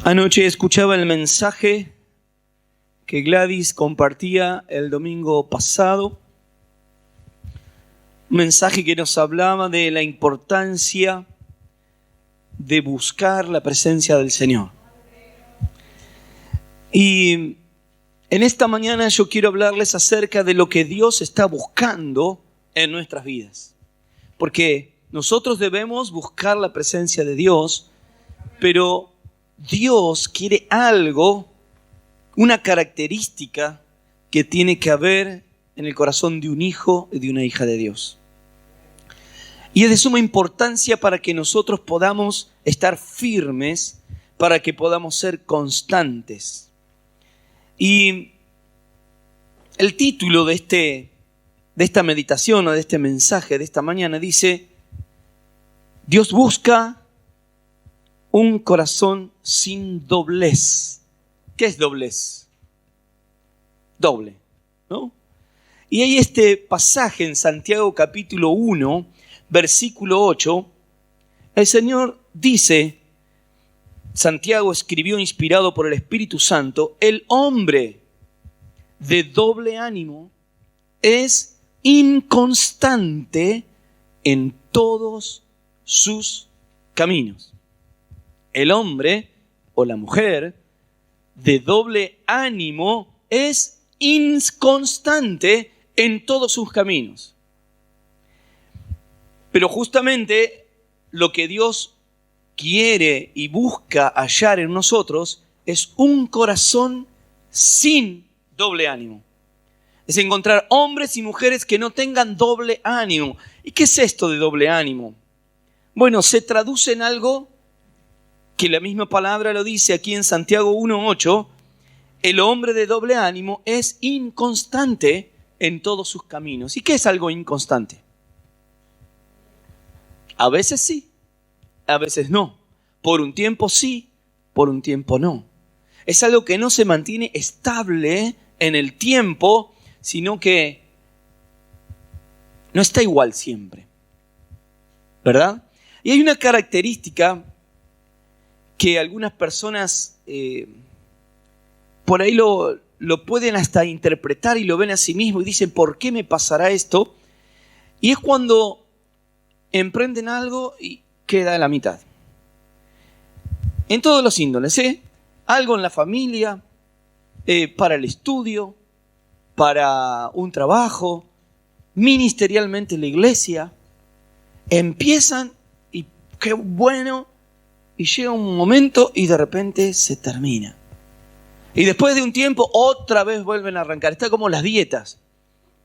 Anoche escuchaba el mensaje que Gladys compartía el domingo pasado. Un mensaje que nos hablaba de la importancia de buscar la presencia del Señor. Y en esta mañana yo quiero hablarles acerca de lo que Dios está buscando en nuestras vidas. Porque nosotros debemos buscar la presencia de Dios, pero Dios quiere algo, una característica que tiene que haber en el corazón de un hijo y de una hija de Dios. Y es de suma importancia para que nosotros podamos estar firmes, para que podamos ser constantes. Y el título de esta meditación o de este mensaje de esta mañana dice: Dios busca un corazón sin doblez. ¿Qué es doblez? Doble, ¿no? Y hay este pasaje en Santiago capítulo 1, versículo 8. El Señor dice, Santiago escribió inspirado por el Espíritu Santo: el hombre de doble ánimo es inconstante en todos sus caminos. El hombre o la mujer de doble ánimo es inconstante en todos sus caminos. Pero justamente lo que Dios quiere y busca hallar en nosotros es un corazón sin doble ánimo. Es encontrar hombres y mujeres que no tengan doble ánimo. ¿Y qué es esto de doble ánimo? Bueno, se traduce en algo que la misma palabra lo dice aquí en Santiago 1:8. El hombre de doble ánimo es inconstante en todos sus caminos. ¿Y qué es algo inconstante? A veces sí, a veces no. Por un tiempo sí, por un tiempo no. Es algo que no se mantiene estable en el tiempo, sino que no está igual siempre, ¿verdad? Y hay una característica que algunas personas por ahí lo pueden hasta interpretar y lo ven a sí mismos y dicen: ¿por qué me pasará esto? Y es cuando emprenden algo y queda a la mitad. En todos los índoles, algo en la familia, para el estudio, para un trabajo, ministerialmente en la iglesia. Empiezan y qué bueno, y llega un momento y de repente se termina. Y después de un tiempo otra vez vuelven a arrancar. Está como las dietas.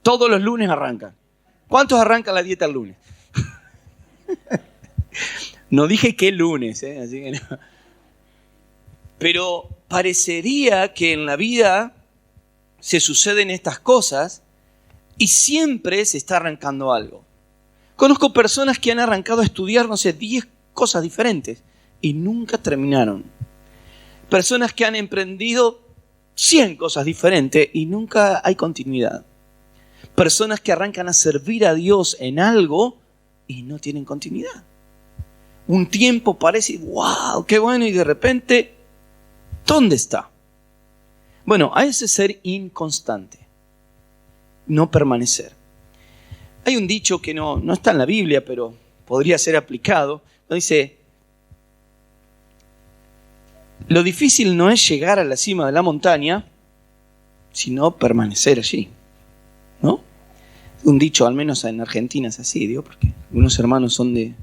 Todos los lunes arrancan. ¿Cuántos arrancan la dieta el lunes? No dije qué lunes, así que no. Pero parecería que en la vida se suceden estas cosas y siempre se está arrancando algo. Conozco personas que han arrancado a estudiar, 10 cosas diferentes y nunca terminaron. Personas que han emprendido 100 cosas diferentes y nunca hay continuidad. Personas que arrancan a servir a Dios en algo y no tienen continuidad. Un tiempo parece, wow, qué bueno, y de repente, ¿dónde está? Bueno, a ese ser inconstante, no permanecer. Hay un dicho que no está en la Biblia, pero podría ser aplicado. Dice: lo difícil no es llegar a la cima de la montaña, sino permanecer allí, ¿no? Un dicho, al menos en Argentina es así, digo, porque algunos hermanos son de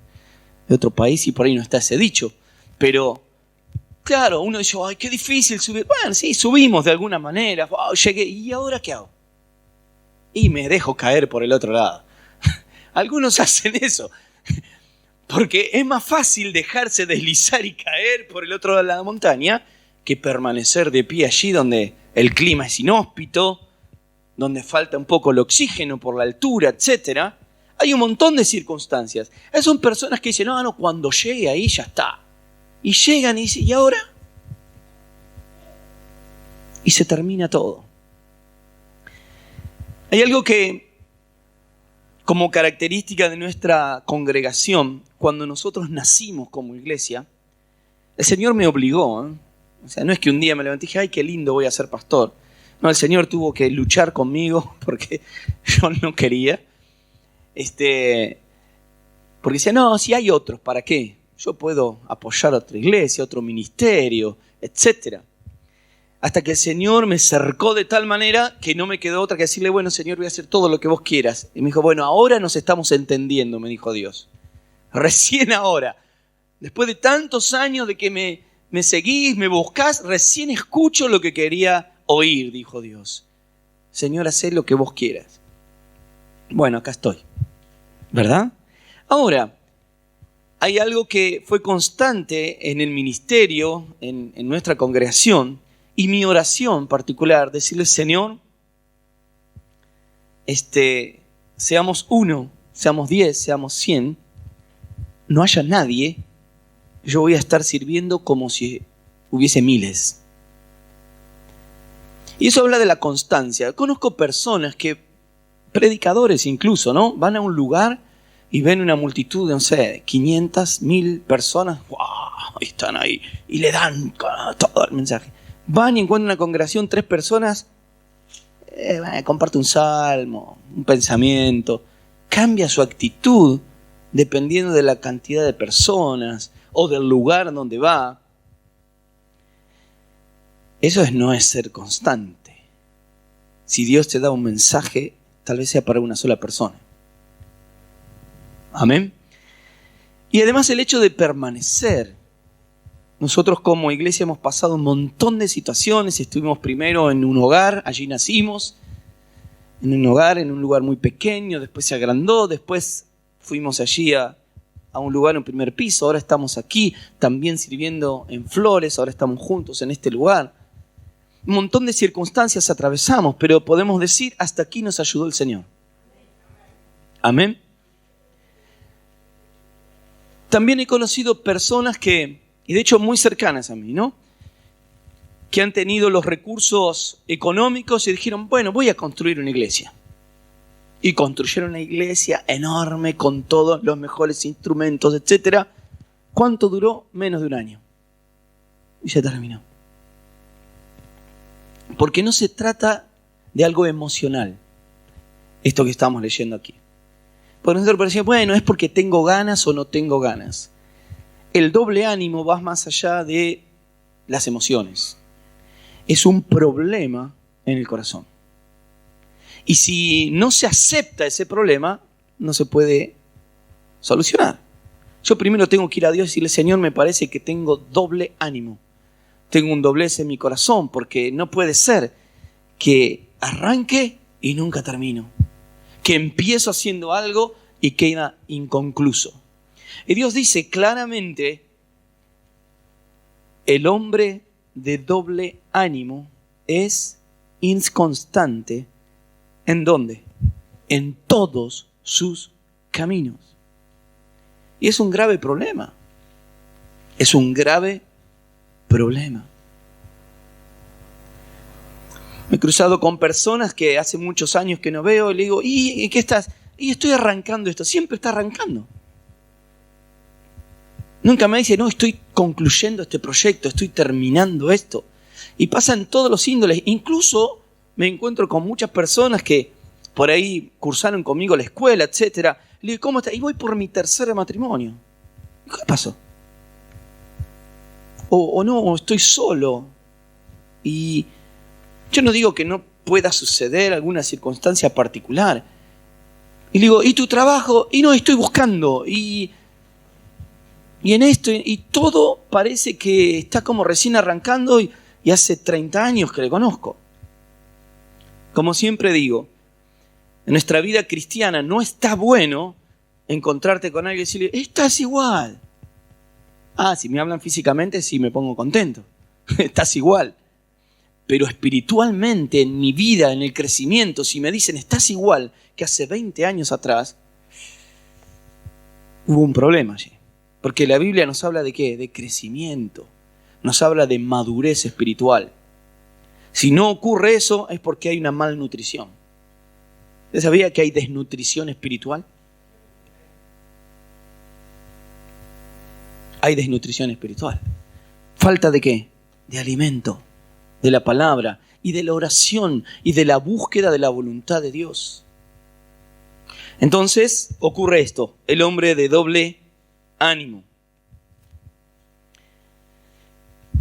otro país y por ahí no está ese dicho. Pero, claro, uno dice: ¡ay, qué difícil subir! Bueno, sí, subimos de alguna manera. Wow, llegué. ¿Y ahora qué hago? Y me dejo caer por el otro lado. Algunos hacen eso. Porque es más fácil dejarse deslizar y caer por el otro lado de la montaña que permanecer de pie allí donde el clima es inhóspito, donde falta un poco el oxígeno por la altura, etc. Hay un montón de circunstancias. Esas son personas que dicen: no, cuando llegue ahí ya está. Y llegan y dicen: ¿y ahora? Y se termina todo. Hay algo que, como característica de nuestra congregación, cuando nosotros nacimos como iglesia, el Señor me obligó O sea, no es que un día me levanté y dije, ay, qué lindo, voy a ser pastor. No, el Señor tuvo que luchar conmigo porque yo no quería. Porque decía, no, si hay otros, ¿para qué? Yo puedo apoyar a otra iglesia, otro ministerio, etc. Hasta que el Señor me cercó de tal manera que no me quedó otra que decirle, bueno, Señor, voy a hacer todo lo que vos quieras. Y me dijo, bueno, ahora nos estamos entendiendo, me dijo Dios. Recién ahora. Después de tantos años de que me seguís, me buscás, recién escucho lo que quería oír, dijo Dios. Señor, hacé lo que vos quieras. Bueno, acá estoy. ¿Verdad? Ahora, hay algo que fue constante en el ministerio, en nuestra congregación, y mi oración particular, decirle, Señor, seamos 1, seamos 10, seamos 100, no haya nadie, yo voy a estar sirviendo como si hubiese miles. Y eso habla de la constancia. Conozco personas que, predicadores incluso, ¿no? Van a un lugar y ven una multitud de, no sé, 500, 1000 personas, ¡wow! Y están ahí y le dan todo el mensaje. Van y encuentran una congregación, 3 personas, comparte un salmo, un pensamiento, cambia su actitud dependiendo de la cantidad de personas o del lugar donde va. Eso no es ser constante. Si Dios te da un mensaje, tal vez sea para una sola persona. Amén. Y además el hecho de permanecer. Nosotros como iglesia hemos pasado un montón de situaciones. Estuvimos primero en un hogar, allí nacimos. En un hogar, en un lugar muy pequeño. Después se agrandó. Después fuimos allí a un lugar en primer piso. Ahora estamos aquí también sirviendo en Flores. Ahora estamos juntos en este lugar. Un montón de circunstancias atravesamos, pero podemos decir, hasta aquí nos ayudó el Señor. Amén. También he conocido personas que, y de hecho muy cercanas a mí, ¿no? Que han tenido los recursos económicos y dijeron, bueno, voy a construir una iglesia. Y construyeron una iglesia enorme con todos los mejores instrumentos, etc. ¿Cuánto duró? Menos de un año. Y se terminó. Porque no se trata de algo emocional, esto que estamos leyendo aquí. Por nosotros parecía, bueno, es porque tengo ganas o no tengo ganas. El doble ánimo va más allá de las emociones. Es un problema en el corazón. Y si no se acepta ese problema, no se puede solucionar. Yo primero tengo que ir a Dios y decirle, Señor, me parece que tengo doble ánimo. Tengo un doblez en mi corazón, porque no puede ser que arranque y nunca termino. Que empiezo haciendo algo y queda inconcluso. Y Dios dice claramente, el hombre de doble ánimo es inconstante. ¿En dónde? En todos sus caminos. Y es un grave problema. Es un grave problema. Me he cruzado con personas que hace muchos años que no veo y le digo, ¿y qué estás? Y estoy arrancando esto. Siempre está arrancando. Nunca me dice, no, estoy concluyendo este proyecto, estoy terminando esto. Y pasa en todos los índoles. Incluso me encuentro con muchas personas que por ahí cursaron conmigo la escuela, etc. Le digo, ¿cómo está? Y voy por mi tercer matrimonio. ¿Qué pasó? O no, estoy solo. Y yo no digo que no pueda suceder alguna circunstancia particular. Y le digo, ¿y tu trabajo? Y no, estoy buscando. Y en esto, y todo parece que está como recién arrancando y hace 30 años que le conozco. Como siempre digo, en nuestra vida cristiana no está bueno encontrarte con alguien y decirle, estás igual. Ah, si me hablan físicamente, sí me pongo contento. Estás igual. Pero espiritualmente, en mi vida, en el crecimiento, si me dicen, estás igual que hace 20 años atrás, hubo un problema allí. Porque la Biblia nos habla de ¿qué? De crecimiento. Nos habla de madurez espiritual. Si no ocurre eso, es porque hay una malnutrición. ¿Usted sabía que hay desnutrición espiritual? Hay desnutrición espiritual. ¿Falta de qué? de alimento, de la palabra y de la oración y de la búsqueda de la voluntad de Dios. Entonces ocurre esto, el hombre de doble ánimo.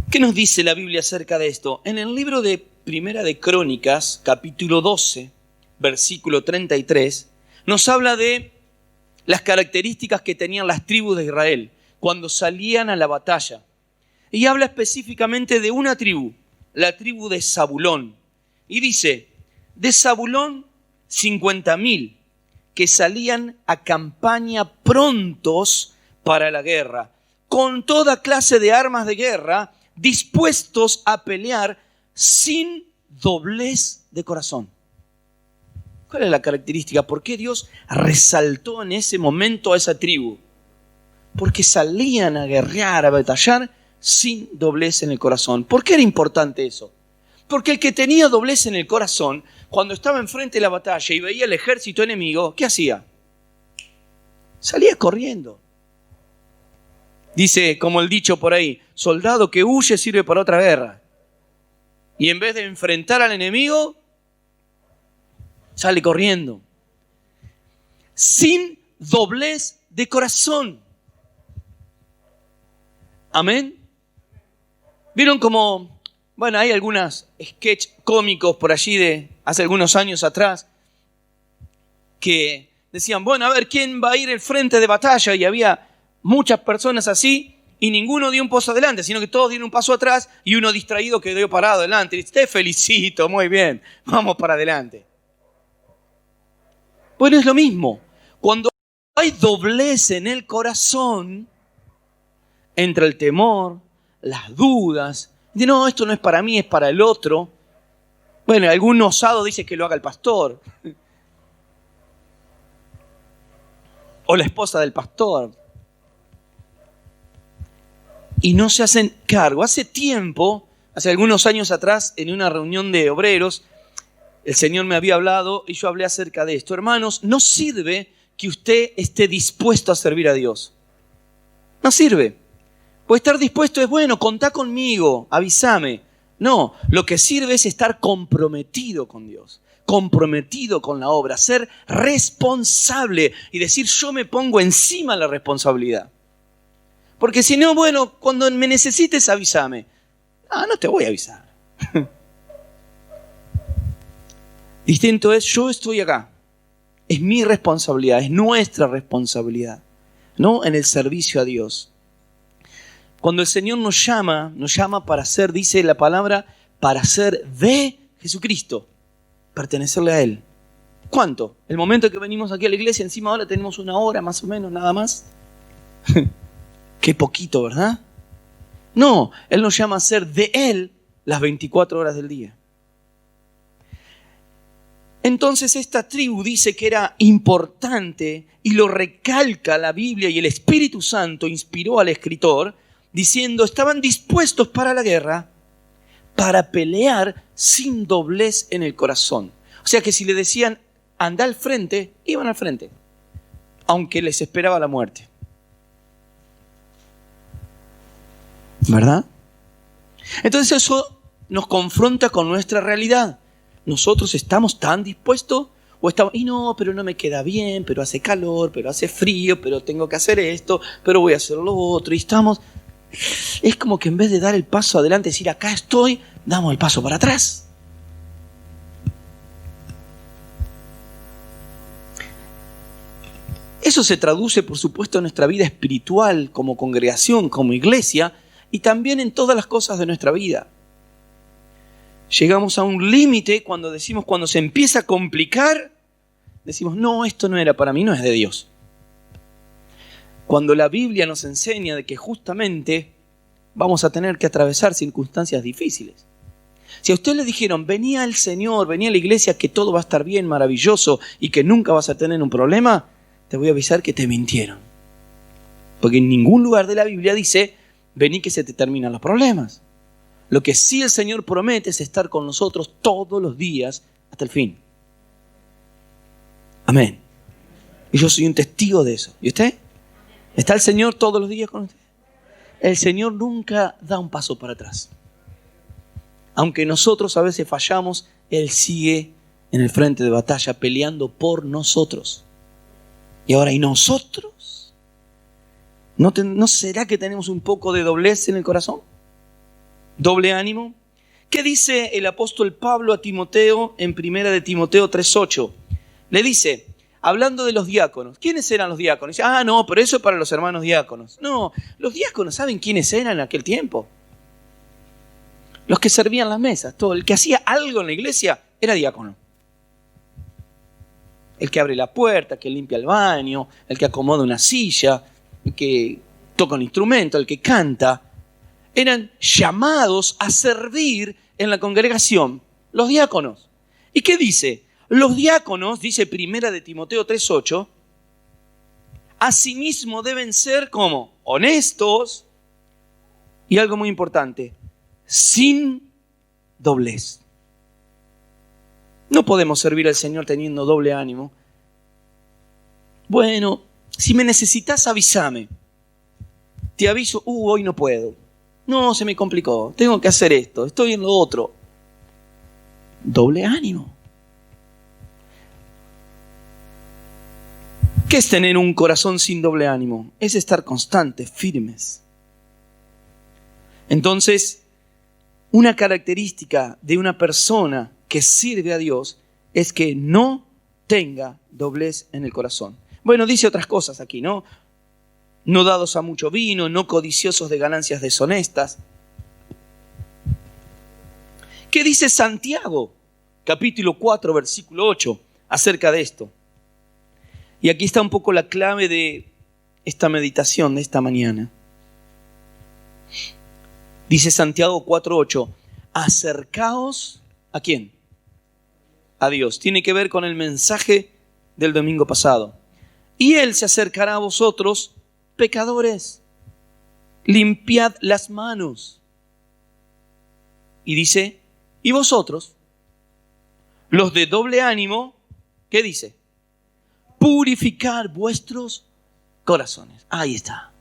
¿Qué nos dice la Biblia acerca de esto? En el libro de Primera de Crónicas, capítulo 12, versículo 33, nos habla de las características que tenían las tribus de Israel cuando salían a la batalla. Y habla específicamente de una tribu, la tribu de Zabulón. Y dice, de Zabulón 50.000 que salían a campaña prontos para la guerra, con toda clase de armas de guerra, dispuestos a pelear sin doblez de corazón. ¿Cuál es la característica? ¿Por qué Dios resaltó en ese momento a esa tribu? Porque salían a guerrear, a batallar sin doblez en el corazón. ¿Por qué era importante eso? Porque el que tenía doblez en el corazón, cuando estaba enfrente de la batalla y veía el ejército enemigo, ¿qué hacía? Salía corriendo. Dice, como el dicho por ahí, soldado que huye sirve para otra guerra. Y en vez de enfrentar al enemigo, sale corriendo. Sin doblez de corazón. Amén. ¿Vieron como, bueno, hay algunos sketch cómicos por allí de hace algunos años atrás que decían, bueno, a ver, ¿quién va a ir al frente de batalla? Y había muchas personas así y ninguno dio un paso adelante, sino que todos dieron un paso atrás y uno distraído quedó parado adelante. Y dice, te felicito, muy bien, vamos para adelante. Bueno, es lo mismo. Cuando hay doblez en el corazón, entra el temor, las dudas, de no, esto no es para mí, es para el otro. Bueno, algún osado dice que lo haga el pastor. O la esposa del pastor. Y no se hacen cargo. Hace tiempo, hace algunos años atrás, en una reunión de obreros, el Señor me había hablado y yo hablé acerca de esto. Hermanos, no sirve que usted esté dispuesto a servir a Dios. No sirve. Pues estar dispuesto es, bueno, contá conmigo, avísame. No, lo que sirve es estar comprometido con Dios, comprometido con la obra, ser responsable y decir yo me pongo encima la responsabilidad. Porque si no, bueno, cuando me necesites avísame. No te voy a avisar. Distinto es, yo estoy acá. Es mi responsabilidad, es nuestra responsabilidad, ¿no? En el servicio a Dios. Cuando el Señor nos llama para ser, dice la palabra, para ser de Jesucristo, pertenecerle a Él. ¿Cuánto? El momento que venimos aquí a la iglesia, encima ahora tenemos 1 hora más o menos, nada más. Qué poquito, ¿verdad? No, Él nos llama a ser de Él las 24 horas del día. Entonces esta tribu dice que era importante y lo recalca la Biblia y el Espíritu Santo inspiró al escritor diciendo estaban dispuestos para la guerra para pelear sin doblez en el corazón. O sea que si le decían anda al frente, iban al frente, aunque les esperaba la muerte. ¿Verdad? Entonces eso nos confronta con nuestra realidad. ¿Nosotros estamos tan dispuestos? O estamos, y no, pero no me queda bien, pero hace calor, pero hace frío, pero tengo que hacer esto, pero voy a hacer lo otro. Y estamos, es como que en vez de dar el paso adelante, decir acá estoy, damos el paso para atrás. Eso se traduce, por supuesto, en nuestra vida espiritual, como congregación, como iglesia, y también en todas las cosas de nuestra vida. Llegamos a un límite cuando se empieza a complicar, decimos, no, esto no era para mí, no es de Dios. Cuando la Biblia nos enseña de que justamente vamos a tener que atravesar circunstancias difíciles. Si a usted le dijeron, venía el Señor, venía a la iglesia, que todo va a estar bien, maravilloso, y que nunca vas a tener un problema, te voy a avisar que te mintieron. Porque en ningún lugar de la Biblia dice, vení que se te terminan los problemas. Lo que sí el Señor promete es estar con nosotros todos los días hasta el fin. Amén. Y yo soy un testigo de eso. ¿Y usted? ¿Está el Señor todos los días con usted? El Señor nunca da un paso para atrás. Aunque nosotros a veces fallamos, Él sigue en el frente de batalla peleando por nosotros. Y ahora, ¿y nosotros? ¿No será que tenemos un poco de doblez en el corazón? ¿Doble ánimo? ¿Qué dice el apóstol Pablo a Timoteo en 1 de Timoteo 3:8? Le dice, hablando de los diáconos. ¿Quiénes eran los diáconos? Dice, no, pero eso es para los hermanos diáconos. No, los diáconos, ¿saben quiénes eran en aquel tiempo? Los que servían las mesas. Todo el que hacía algo en la iglesia era diácono. El que abre la puerta, el que limpia el baño, el que acomoda una silla, el que toca un instrumento, el que canta. Eran llamados a servir en la congregación, los diáconos. ¿Y qué dice? Los diáconos, dice 1 de Timoteo 3:8, asimismo deben ser como honestos y algo muy importante, sin doblez. No podemos servir al Señor teniendo doble ánimo. Bueno, si me necesitas, avísame. Te aviso, hoy no puedo. No, se me complicó. Tengo que hacer esto, estoy en lo otro. Doble ánimo. ¿Qué es tener un corazón sin doble ánimo? Es estar constantes, firmes. Entonces, una característica de una persona que sirve a Dios es que no tenga doblez en el corazón. Bueno, dice otras cosas aquí, ¿no? No dados a mucho vino, no codiciosos de ganancias deshonestas. ¿Qué dice Santiago, capítulo 4, versículo 8, acerca de esto? Y aquí está un poco la clave de esta meditación de esta mañana. Dice Santiago 4:8, acercaos, ¿a quién? A Dios. Tiene que ver con el mensaje del domingo pasado. Y Él se acercará a vosotros, pecadores. Limpiad las manos. Y dice, y vosotros, los de doble ánimo, ¿qué dice? Purificar vuestros corazones. Ahí está.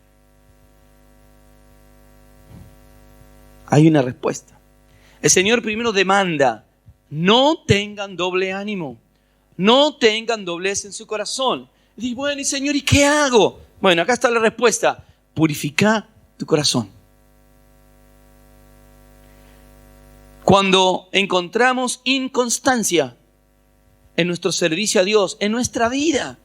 Hay una respuesta. El Señor primero demanda, no tengan doble ánimo, no tengan doblez en su corazón. Y dice, bueno, y Señor, ¿y qué hago? Bueno, acá está la respuesta. Purifica tu corazón. Cuando encontramos inconstancia en nuestro servicio a Dios, en nuestra vida,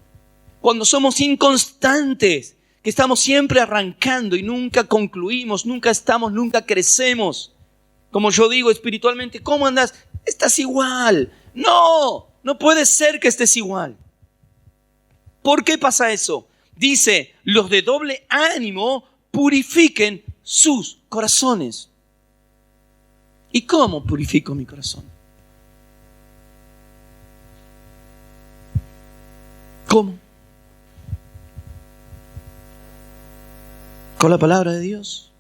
cuando somos inconstantes, que estamos siempre arrancando y nunca concluimos, nunca crecemos. Como yo digo espiritualmente, ¿cómo andas? Estás igual. No puede ser que estés igual. ¿Por qué pasa eso? Dice, los de doble ánimo purifiquen sus corazones. ¿Y cómo purifico mi corazón? ¿Cómo? Con la palabra de Dios.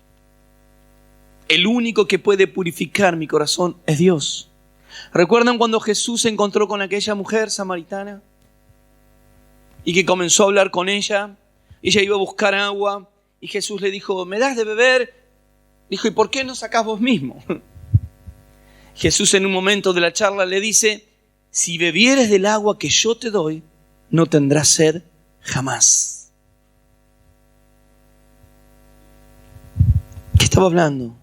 El único que puede purificar mi corazón es Dios. ¿Recuerdan cuando Jesús se encontró con aquella mujer samaritana? Y que comenzó a hablar con ella. Ella iba a buscar agua. Y Jesús le dijo, ¿me das de beber? Dijo, ¿y por qué no sacás vos mismo? Jesús en un momento de la charla le dice, si bebieres del agua que yo te doy, no tendrás sed jamás. ¿Qué estaba hablando?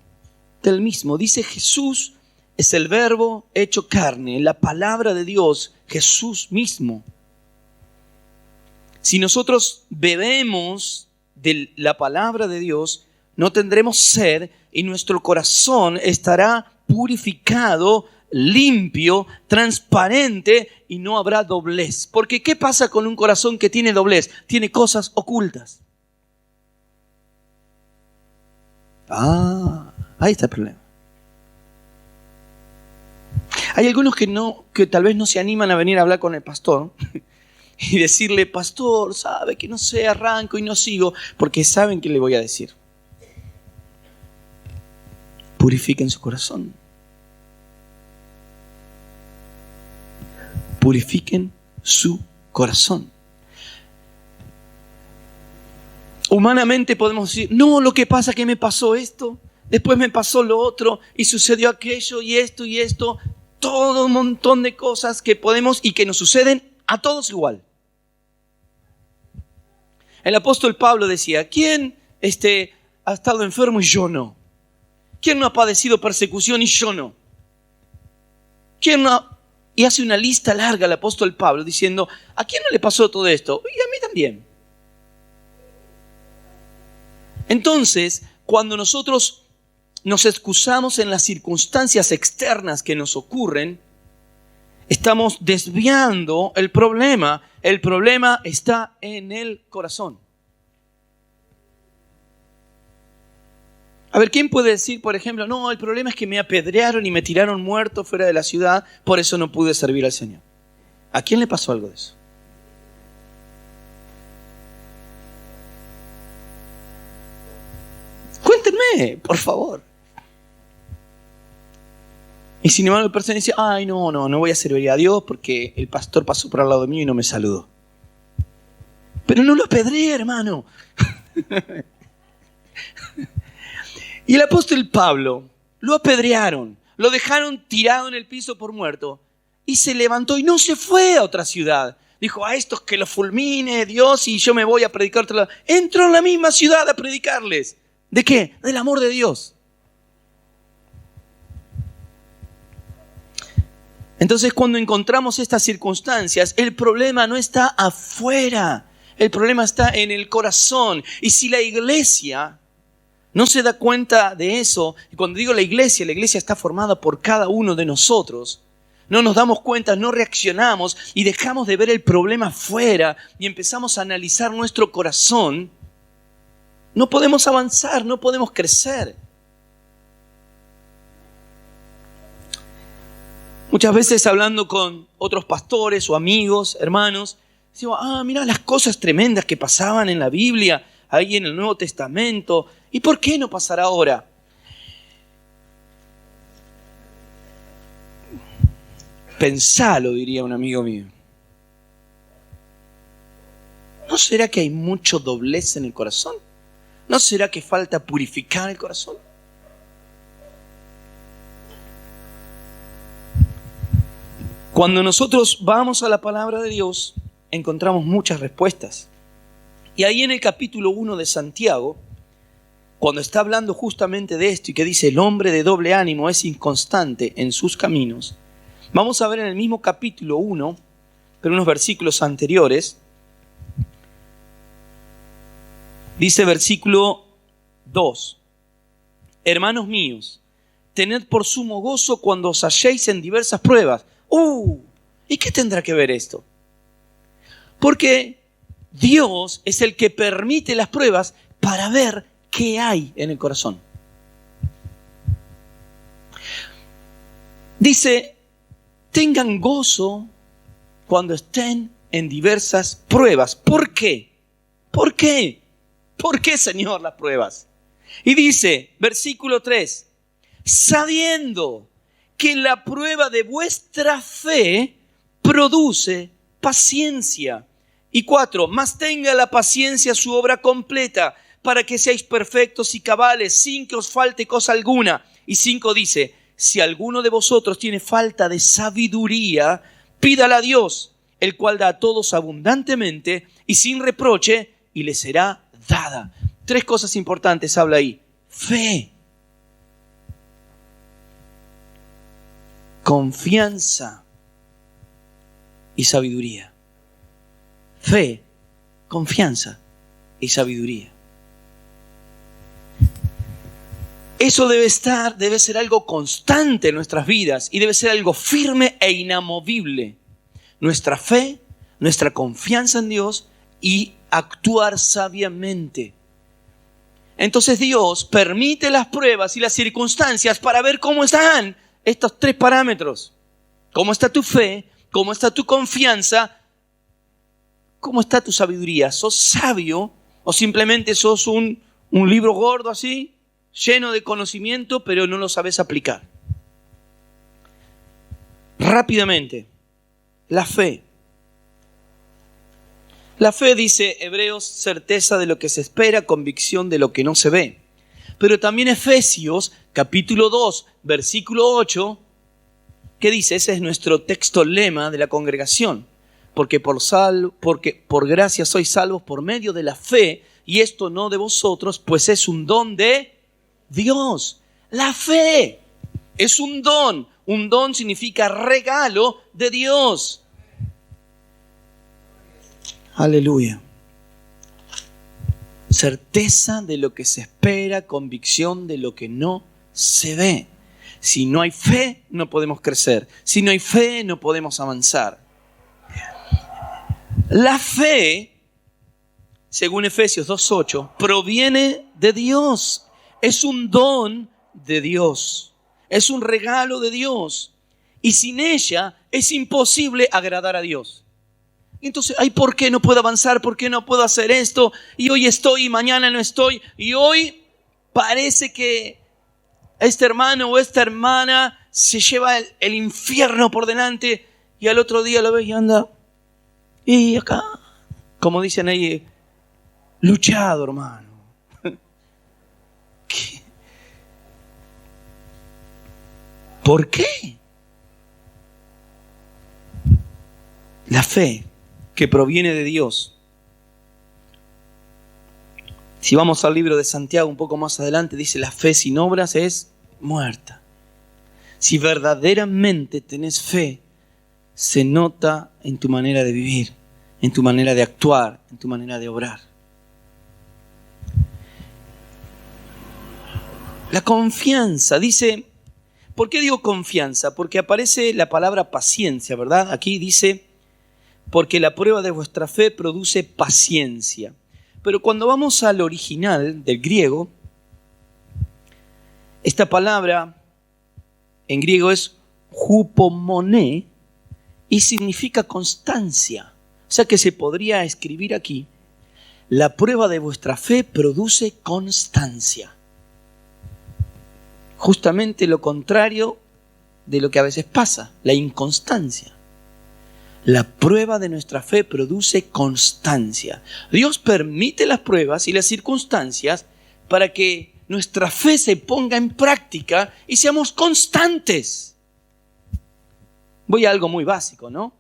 Del mismo. Dice Jesús es el verbo hecho carne, la palabra de Dios, Jesús mismo. Si nosotros bebemos de la palabra de Dios, no tendremos sed y nuestro corazón estará purificado, limpio, transparente y no habrá doblez. Porque ¿qué pasa con un corazón que tiene doblez? Tiene cosas ocultas. Ahí está el problema. Hay algunos que tal vez no se animan a venir a hablar con el pastor y decirle, pastor, sabe que no sé, arranco y no sigo, porque saben que le voy a decir. Purifiquen su corazón. Purifiquen su corazón. Humanamente podemos decir, no, lo que pasa es que me pasó esto. después me pasó lo otro y sucedió aquello y esto, todo un montón de cosas que podemos y que nos suceden a todos igual. El apóstol Pablo decía, ¿quién ha estado enfermo y yo no? ¿Quién no ha padecido persecución y yo no? ¿Quién no? Y hace una lista larga el apóstol Pablo diciendo, ¿a quién no le pasó todo esto? Y a mí también. Entonces, cuando nosotros nos excusamos en las circunstancias externas que nos ocurren, estamos desviando el problema. El problema está en el corazón. A ver, ¿quién puede decir, por ejemplo, no, el problema es que me apedrearon y me tiraron muerto fuera de la ciudad, por eso no pude servir al Señor? ¿A quién le pasó algo de eso? Cuéntenme, por favor. Y sin embargo el persona dice, ay, no voy a servir a Dios porque el pastor pasó por al lado mío y no me saludó. Pero no lo apedreé, hermano. Y el apóstol Pablo lo apedrearon, lo dejaron tirado en el piso por muerto y se levantó y no se fue a otra ciudad. Dijo, a estos que los fulmine Dios y yo me voy a predicar a otro lado. Entró en la misma ciudad a predicarles. ¿De qué? Del amor de Dios. Entonces, cuando encontramos estas circunstancias, el problema no está afuera, el problema está en el corazón. Y si la iglesia no se da cuenta de eso, y cuando digo la iglesia está formada por cada uno de nosotros, no nos damos cuenta, no reaccionamos y dejamos de ver el problema afuera y empezamos a analizar nuestro corazón, no podemos avanzar, no podemos crecer. Muchas veces hablando con otros pastores o amigos, hermanos, digo, mira las cosas tremendas que pasaban en la Biblia, ahí en el Nuevo Testamento. ¿Y por qué no pasará ahora? Pensalo, diría un amigo mío. ¿No será que hay mucho doblez en el corazón? ¿No será que falta purificar el corazón? Cuando nosotros vamos a la palabra de Dios, encontramos muchas respuestas. Y ahí en el capítulo 1 de Santiago, cuando está hablando justamente de esto y que dice, el hombre de doble ánimo es inconstante en sus caminos, vamos a ver en el mismo capítulo 1, pero unos versículos anteriores, dice versículo 2, hermanos míos, tened por sumo gozo cuando os halléis en diversas pruebas. ¿Y qué tendrá que ver esto? Porque Dios es el que permite las pruebas para ver qué hay en el corazón. Dice, tengan gozo cuando estén en diversas pruebas. ¿Por qué? ¿Por qué? ¿Por qué, Señor, las pruebas? Y dice, versículo 3, sabiendo que la prueba de vuestra fe produce paciencia. Y 4, mas tenga la paciencia su obra completa, para que seáis perfectos y cabales, sin que os falte cosa alguna. Y 5 dice, si alguno de vosotros tiene falta de sabiduría, pídala a Dios, el cual da a todos abundantemente y sin reproche, y le será dada. 3 cosas importantes habla ahí. Fe, confianza y sabiduría. Fe, confianza y sabiduría. Eso debe ser algo constante en nuestras vidas y debe ser algo firme e inamovible. Nuestra fe, nuestra confianza en Dios y actuar sabiamente. Entonces Dios permite las pruebas y las circunstancias para ver cómo están estos 3 parámetros. ¿Cómo está tu fe? ¿Cómo está tu confianza? ¿Cómo está tu sabiduría? ¿Sos sabio o simplemente sos un libro gordo así, lleno de conocimiento, pero no lo sabes aplicar? Rápidamente, la fe. La fe, dice Hebreos, certeza de lo que se espera, convicción de lo que no se ve. Pero también Efesios, capítulo 2, versículo 8, ¿qué dice? Ese es nuestro texto lema de la congregación. Porque por gracia sois salvos por medio de la fe, y esto no de vosotros, pues es un don de Dios. La fe es un don. Un don significa regalo de Dios. Aleluya. Certeza de lo que se espera, convicción de lo que no se ve. Si no hay fe, no podemos crecer. Si no hay fe, no podemos avanzar. La fe, según Efesios 2:8, proviene de Dios. Es un don de Dios. Es un regalo de Dios. Y sin ella es imposible agradar a Dios. Entonces, ¿por qué no puedo avanzar? ¿Por qué no puedo hacer esto? Y hoy estoy y mañana no estoy. Y hoy parece que este hermano o esta hermana se lleva el infierno por delante. Y al otro día lo ves y anda. Y acá, como dicen ahí, luchado, hermano. ¿Qué? ¿Por qué? La fe que proviene de Dios. Si vamos al libro de Santiago un poco más adelante, dice: la fe sin obras es muerta. Si verdaderamente tenés fe, se nota en tu manera de vivir, en tu manera de actuar, en tu manera de obrar. La confianza, dice, ¿por qué digo confianza? Porque aparece la palabra paciencia, ¿verdad? Aquí dice, porque la prueba de vuestra fe produce paciencia. Pero cuando vamos al original del griego, esta palabra en griego es hupomoné y significa constancia. O sea que se podría escribir aquí: la prueba de vuestra fe produce constancia. Justamente lo contrario de lo que a veces pasa, la inconstancia. La prueba de nuestra fe produce constancia. Dios permite las pruebas y las circunstancias para que nuestra fe se ponga en práctica y seamos constantes. Voy a algo muy básico, ¿no?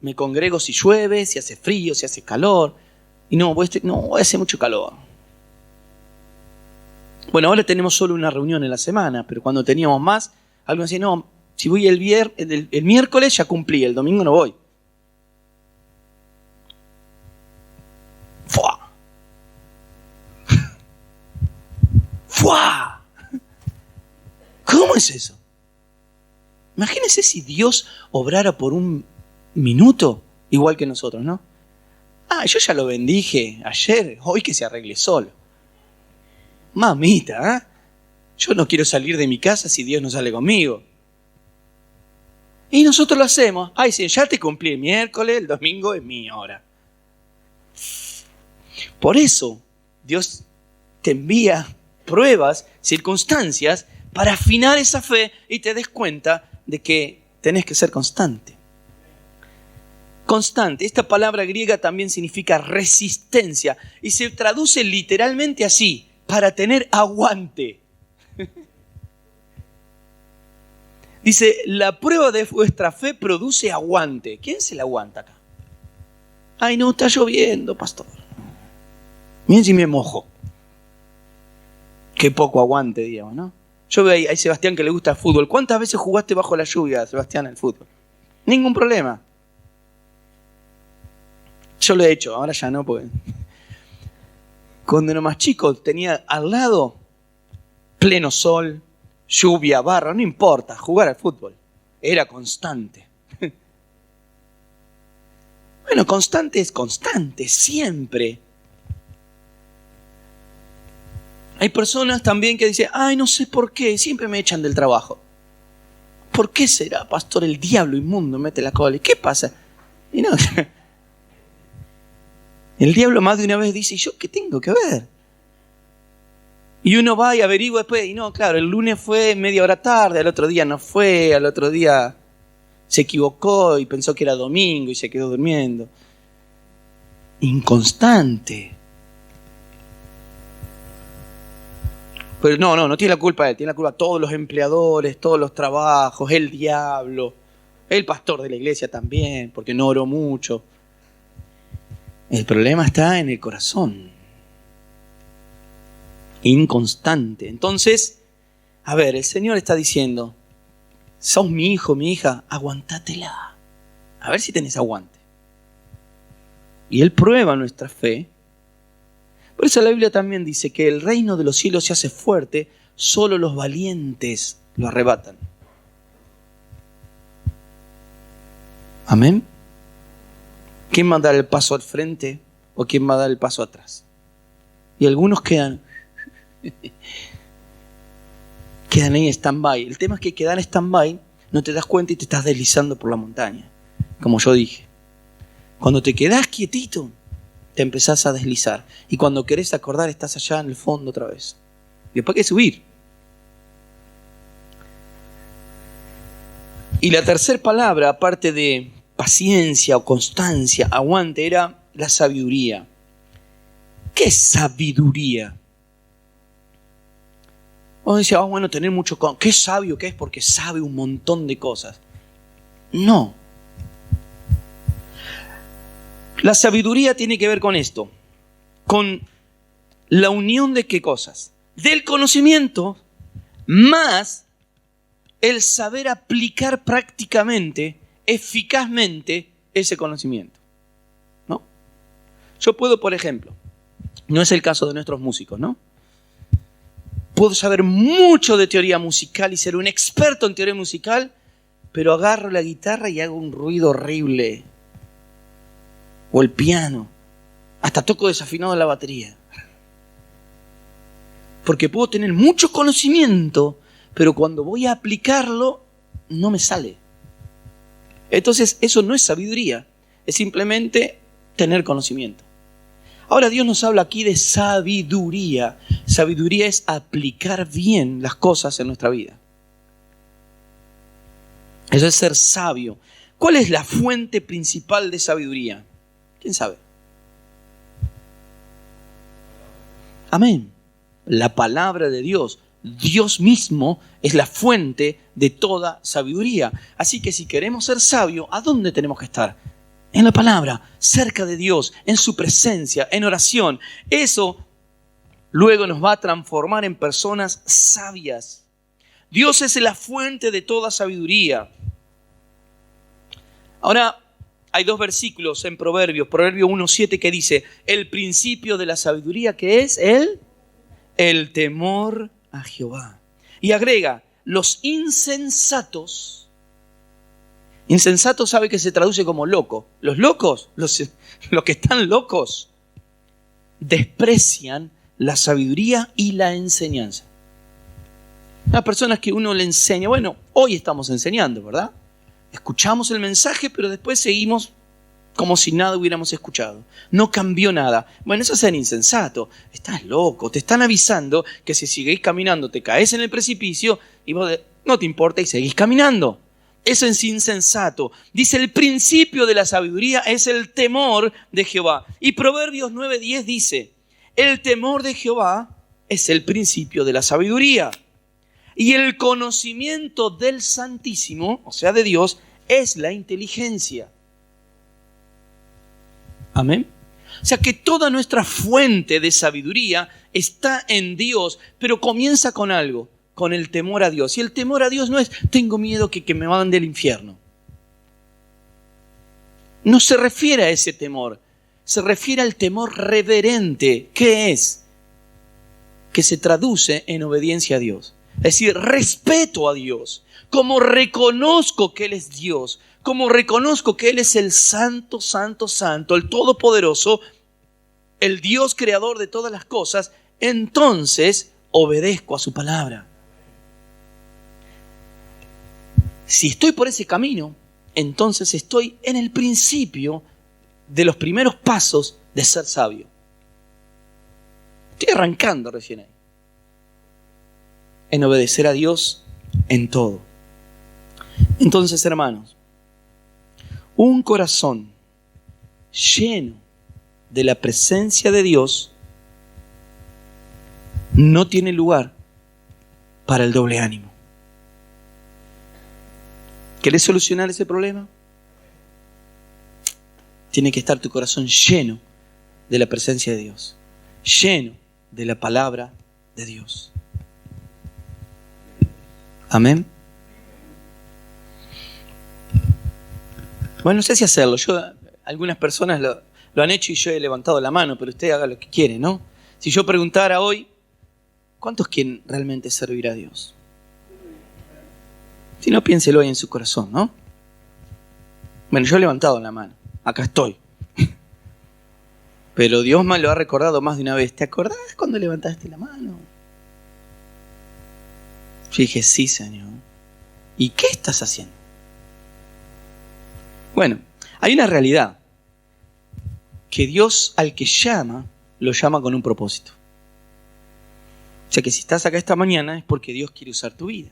Me congrego si llueve, si hace frío, si hace calor. Y no, hace mucho calor. Bueno, ahora tenemos solo una reunión en la semana, pero cuando teníamos más, alguien decía: no, si voy el miércoles ya cumplí, el domingo no voy. ¡Fua! ¡Fua! ¿Cómo es eso? Imagínense si Dios obrara por un minuto igual que nosotros, ¿no? Yo ya lo bendije ayer, hoy que se arregle solo. Mamita, ¿eh? Yo no quiero salir de mi casa si Dios no sale conmigo. Y nosotros lo hacemos. Sí, ya te cumplí el miércoles, el domingo es mi hora. Por eso Dios te envía pruebas, circunstancias, para afinar esa fe y te des cuenta de que tenés que ser constante. Constante. Esta palabra griega también significa resistencia y se traduce literalmente así: para tener aguante. Dice: la prueba de vuestra fe produce aguante. ¿Quién se la aguanta acá? No, está lloviendo, pastor. Miren si me mojo. Qué poco aguante, digamos, ¿no? Yo veo a Sebastián que le gusta el fútbol. ¿Cuántas veces jugaste bajo la lluvia, Sebastián, el fútbol? Ningún problema. Yo lo he hecho, ahora ya no, porque cuando era más chico tenía al lado pleno sol, lluvia, barro, no importa, jugar al fútbol. Era constante. Bueno, constante es constante, siempre. Hay personas también que dicen: no sé por qué, siempre me echan del trabajo. ¿Por qué será, pastor? El diablo inmundo mete la cola. ¿Y qué pasa? Y no, el diablo más de una vez dice: ¿y yo qué tengo que ver? Y uno va y averigua después, y no, claro, el lunes fue media hora tarde, al otro día no fue, al otro día se equivocó y pensó que era domingo y se quedó durmiendo. Inconstante. Pero no tiene la culpa él, tiene la culpa todos los empleadores, todos los trabajos, el diablo, el pastor de la iglesia también, porque no oró mucho. El problema está en el corazón. Inconstante. Entonces, a ver, el Señor está diciendo, sos mi hijo, mi hija, aguantátela. A ver si tenés aguante. Y Él prueba nuestra fe. Por eso la Biblia también dice que el reino de los cielos se hace fuerte, solo los valientes lo arrebatan. Amén. ¿Quién va a dar el paso al frente o quién va a dar el paso atrás? Y algunos quedan ahí en stand-by. El tema es que quedar en stand-by no te das cuenta y te estás deslizando por la montaña. Como yo dije. Cuando te quedás quietito, te empezás a deslizar. Y cuando querés acordar, estás allá en el fondo otra vez. Y después hay que subir. Y la tercera palabra, aparte de paciencia o constancia, aguante, era la sabiduría. ¿Qué es sabiduría? Uno dice, bueno, tener mucho... ¿Qué sabio que es? Porque sabe un montón de cosas. No. La sabiduría tiene que ver con esto. Con la unión de qué cosas. Del conocimiento más el saber aplicar prácticamente, eficazmente ese conocimiento. ¿No? Yo puedo, por ejemplo, no es el caso de nuestros músicos, ¿no? Puedo saber mucho de teoría musical y ser un experto en teoría musical, pero agarro la guitarra y hago un ruido horrible. O el piano. Hasta toco desafinado la batería. Porque puedo tener mucho conocimiento, pero cuando voy a aplicarlo, no me sale. Entonces, eso no es sabiduría. Es simplemente tener conocimiento. Ahora Dios nos habla aquí de sabiduría. Sabiduría es aplicar bien las cosas en nuestra vida. Eso es ser sabio. ¿Cuál es la fuente principal de sabiduría? ¿Quién sabe? Amén. La palabra de Dios. Dios mismo es la fuente de toda sabiduría. Así que si queremos ser sabios, ¿a dónde tenemos que estar? En la palabra, cerca de Dios, en su presencia, en oración. Eso luego nos va a transformar en personas sabias. Dios es la fuente de toda sabiduría. Ahora, hay dos versículos en Proverbios, Proverbio 1:7 que dice, el principio de la sabiduría, que es el temor a Jehová. Y agrega, los insensatos. Insensato sabe que se traduce como loco. Los locos, los que están locos, desprecian la sabiduría y la enseñanza. Las personas que uno le enseña, bueno, hoy estamos enseñando, ¿verdad? Escuchamos el mensaje, pero después seguimos como si nada hubiéramos escuchado. No cambió nada. Bueno, eso es ser insensato. Estás loco. Te están avisando que si seguís caminando te caes en el precipicio y vos no te importa y seguís caminando. Eso es insensato. Dice, el principio de la sabiduría es el temor de Jehová. Y Proverbios 9:10 dice, el temor de Jehová es el principio de la sabiduría. Y el conocimiento del Santísimo, o sea de Dios, es la inteligencia. Amén. O sea que toda nuestra fuente de sabiduría está en Dios, pero comienza con algo, con el temor a Dios. Y el temor a Dios no es, tengo miedo que me manden del infierno. No se refiere a ese temor, se refiere al temor reverente. ¿Qué es? Que se traduce en obediencia a Dios. Es decir, respeto a Dios. Como reconozco que Él es Dios, como reconozco que Él es el Santo, Santo, Santo, el Todopoderoso, el Dios creador de todas las cosas, entonces obedezco a su palabra. Si estoy por ese camino, entonces estoy en el principio de los primeros pasos de ser sabio. Estoy arrancando recién ahí. En obedecer a Dios en todo. Entonces, hermanos, un corazón lleno de la presencia de Dios no tiene lugar para el doble ánimo. ¿Querés solucionar ese problema? Tiene que estar tu corazón lleno de la presencia de Dios, lleno de la palabra de Dios. Amén. Bueno, no sé si hacerlo. Algunas personas lo han hecho y yo he levantado la mano, pero usted haga lo que quiere, ¿no? Si yo preguntara hoy, ¿cuántos quieren realmente servir a Dios? Si no, piénselo ahí en su corazón, ¿no? Bueno, yo he levantado la mano. Acá estoy. Pero Dios me lo ha recordado más de una vez. ¿Te acordás cuando levantaste la mano? Yo dije, sí, Señor. ¿Y qué estás haciendo? Bueno, hay una realidad. Que Dios al que llama, lo llama con un propósito. O sea que si estás acá esta mañana es porque Dios quiere usar tu vida.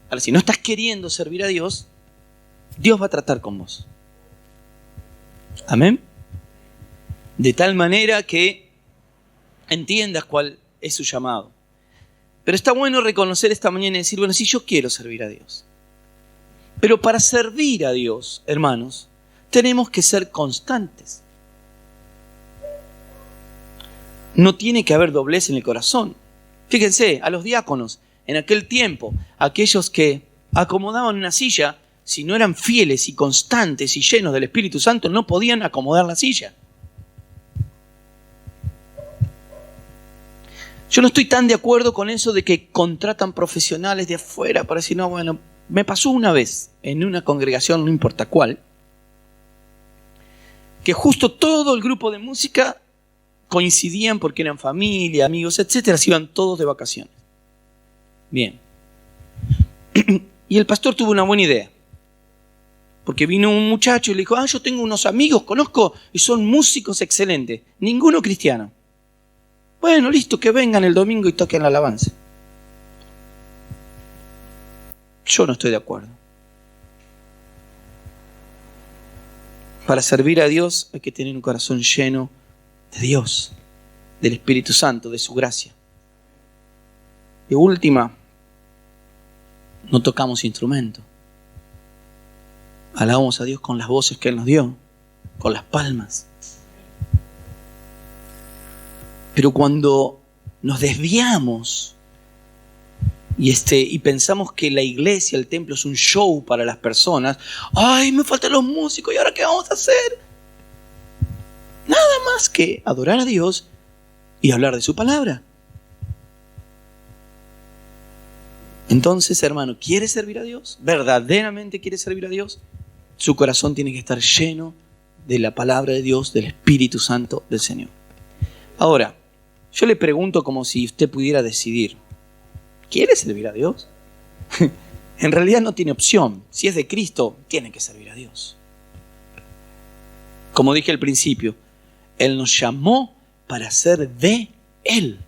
Ahora, si no estás queriendo servir a Dios, Dios va a tratar con vos. Amén. De tal manera que entiendas cuál es su llamado. Pero está bueno reconocer esta mañana y decir, bueno, sí, yo quiero servir a Dios. Pero para servir a Dios, hermanos, tenemos que ser constantes. No tiene que haber doblez en el corazón. Fíjense, a los diáconos, en aquel tiempo, aquellos que acomodaban una silla, si no eran fieles y constantes y llenos del Espíritu Santo, no podían acomodar la silla. Yo no estoy tan de acuerdo con eso de que contratan profesionales de afuera para decir, no, bueno, me pasó una vez en una congregación, no importa cuál, que justo todo el grupo de música coincidían porque eran familia, amigos, etcétera, se iban todos de vacaciones. Bien. Y el pastor tuvo una buena idea. Porque vino un muchacho y le dijo, yo tengo unos amigos, conozco, y son músicos excelentes. Ninguno cristiano. Bueno, listo, que vengan el domingo y toquen la alabanza. Yo no estoy de acuerdo. Para servir a Dios hay que tener un corazón lleno de Dios, del Espíritu Santo, de su gracia. Y última, no tocamos instrumento. Alabamos a Dios con las voces que Él nos dio, con las palmas. Pero cuando nos desviamos y pensamos que la iglesia, el templo es un show para las personas, ¡ay, me faltan los músicos! ¿Y ahora qué vamos a hacer? Nada más que adorar a Dios y hablar de su palabra. Entonces, hermano, ¿quiere servir a Dios? ¿Verdaderamente quiere servir a Dios? Su corazón tiene que estar lleno de la palabra de Dios, del Espíritu Santo del Señor. Ahora, yo le pregunto como si usted pudiera decidir. ¿Quiere servir a Dios? En realidad no tiene opción. Si es de Cristo, tiene que servir a Dios. Como dije al principio, Él nos llamó para ser de Él.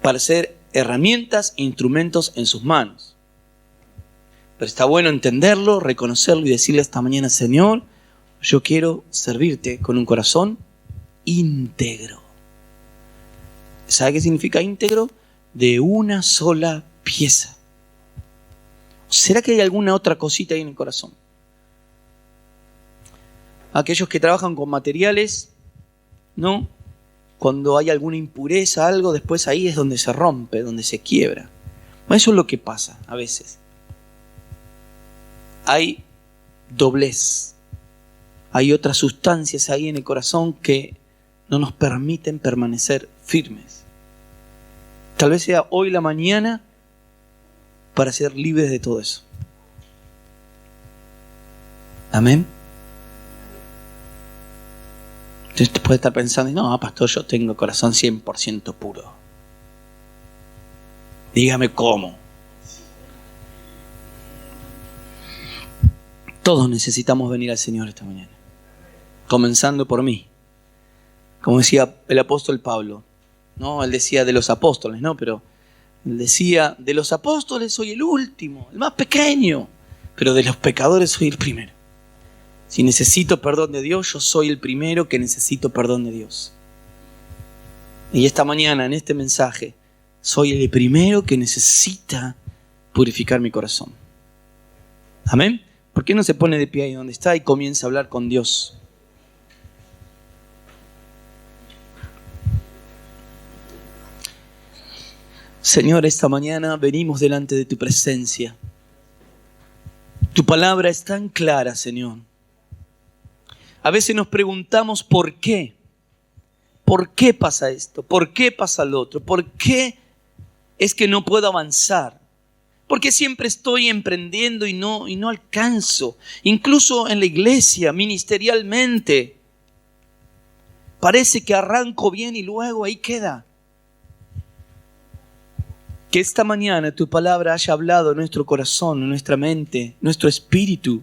Para ser herramientas e instrumentos en sus manos. Pero está bueno entenderlo, reconocerlo y decirle esta mañana, Señor, yo quiero servirte con un corazón íntegro. ¿Sabe qué significa íntegro? De una sola pieza. ¿Será que hay alguna otra cosita ahí en el corazón? Aquellos que trabajan con materiales, ¿no? Cuando hay alguna impureza, algo, después ahí es donde se rompe, donde se quiebra. Bueno, eso es lo que pasa a veces. Hay doblez. Hay otras sustancias ahí en el corazón que no nos permiten permanecer firmes. Tal vez sea hoy la mañana para ser libres de todo eso. Amén. Entonces te puede estar pensando, no, pastor, yo tengo corazón 100% puro. Dígame cómo. Todos necesitamos venir al Señor esta mañana. Comenzando por mí. Como decía el apóstol Pablo. No, él decía de los apóstoles, ¿no? Pero él decía, de los apóstoles soy el último, el más pequeño. Pero de los pecadores soy el primero. Si necesito perdón de Dios, yo soy el primero que necesito perdón de Dios. Y esta mañana, en este mensaje, soy el primero que necesita purificar mi corazón. Amén. ¿Por qué no se pone de pie ahí donde está y comienza a hablar con Dios? Señor, esta mañana venimos delante de tu presencia. Tu palabra es tan clara, Señor. A veces nos preguntamos por qué. ¿Por qué pasa esto? ¿Por qué pasa lo otro? ¿Por qué es que no puedo avanzar? ¿Por qué siempre estoy emprendiendo y no alcanzo? Incluso en la iglesia, ministerialmente, parece que arranco bien y luego ahí queda. Que esta mañana tu palabra haya hablado en nuestro corazón, en nuestra mente, nuestro espíritu.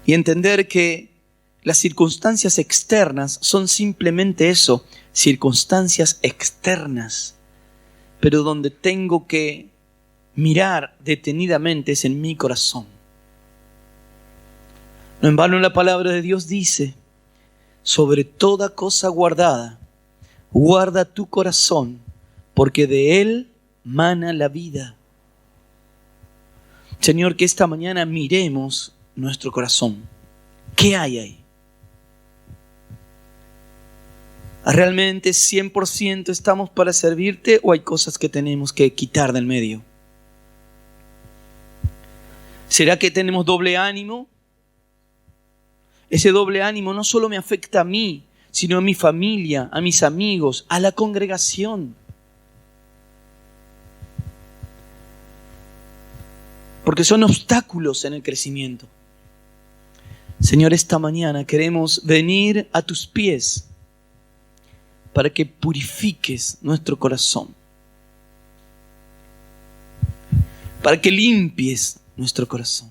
Y entender que las circunstancias externas son simplemente eso, circunstancias externas. Pero donde tengo que mirar detenidamente es en mi corazón. No en vano la palabra de Dios dice, sobre toda cosa guardada, guarda tu corazón, porque de él mana la vida. Señor, que esta mañana miremos nuestro corazón. ¿Qué hay ahí? ¿Realmente 100% estamos para servirte o hay cosas que tenemos que quitar del medio? ¿Será que tenemos doble ánimo? Ese doble ánimo no solo me afecta a mí, sino a mi familia, a mis amigos, a la congregación. Porque son obstáculos en el crecimiento. Señor, esta mañana queremos venir a tus pies para que purifiques nuestro corazón, para que limpies nuestro corazón.